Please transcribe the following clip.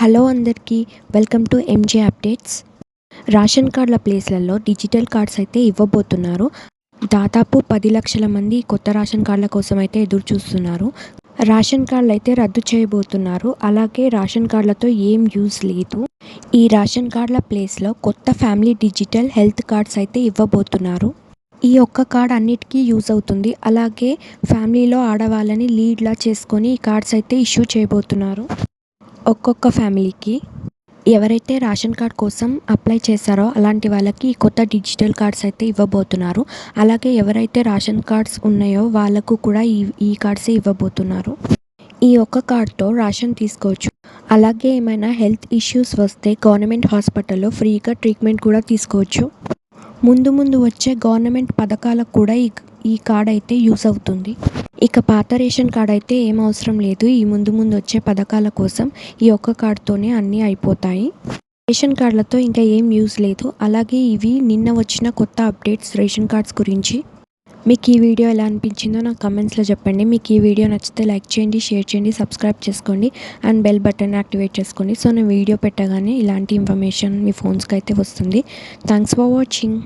Hello అందరికీ welcome to M J updates. Ration కార్డుల ప్లేస్లలో digital cards అయితే ఇవ్వబోతున్నారు. దాదాపు 10 లక్షల మంది కొత్త రేషన్ కార్డుల కోసం అయితే ఎదురు చూస్తున్నారు. రేషన్ కార్డులు అయితే రద్దు చేయబోతున్నారు. అలాగే రేషన్ కార్డులతో ఏం యూజ్ లేదు. ఈ రేషన్ కార్డుల ప్లేస్లో కొత్త ఫ్యామిలీ డిజిటల్ హెల్త్ కార్డ్స్ అయితే ఇవ్వబోతున్నారు. ఈ ఒక్క కార్డ్ అన్నిటికీ యూజ్ అవుతుంది. అలాగే ఫ్యామిలీలో ఆడవాళ్ళని లీడ్లా చేసుకొని ఈ కార్డ్స్ అయితే ఇష్యూ చేయబోతున్నారు. ఒక్కొక్క ఫ్యామిలీకి ఎవరైతే రేషన్ కార్డ్ కోసం అప్లై చేశారో అలాంటి వాళ్ళకి కొత్త డిజిటల్ కార్డ్స్ అయితే ఇవ్వబోతున్నారు. అలాగే ఎవరైతే రేషన్ కార్డ్స్ ఉన్నాయో వాళ్ళకు కూడా ఈ కార్డ్సే ఇవ్వబోతున్నారు. ఈ ఒక్క కార్డ్తో రేషన్ తీసుకోవచ్చు. అలాగే ఏమైనా హెల్త్ ఇష్యూస్ వస్తే గవర్నమెంట్ హాస్పిటల్లో ఫ్రీగా ట్రీట్మెంట్ కూడా తీసుకోవచ్చు. ముందు వచ్చే గవర్నమెంట్ పథకాలకు కూడా ఈ కార్డ్ అయితే యూస్ అవుతుంది. ఇక పాత రేషన్ కార్డ్ అయితే ఏం అవసరం లేదు. ఈ ముందు వచ్చే పథకాల కోసం ఈ ఒక్క కార్డ్తోనే అన్నీ అయిపోతాయి. రేషన్ కార్డులతో ఇంకా ఏం యూజ్ లేదు. అలాగే ఇవి నిన్న వచ్చిన కొత్త అప్డేట్స్ రేషన్ కార్డ్స్ గురించి. మీకు ఈ వీడియో ఎలా అనిపించిందో నాకు కమెంట్స్లో చెప్పండి. మీకు ఈ వీడియో నచ్చితే లైక్ చేయండి, షేర్ చేయండి, సబ్స్క్రైబ్ చేసుకోండి అండ్ బెల్ బటన్ యాక్టివేట్ చేసుకోండి. సో నేను వీడియో పెట్టగానే ఇలాంటి ఇన్ఫర్మేషన్ మీ ఫోన్స్కి అయితే వస్తుంది. Thanks for watching.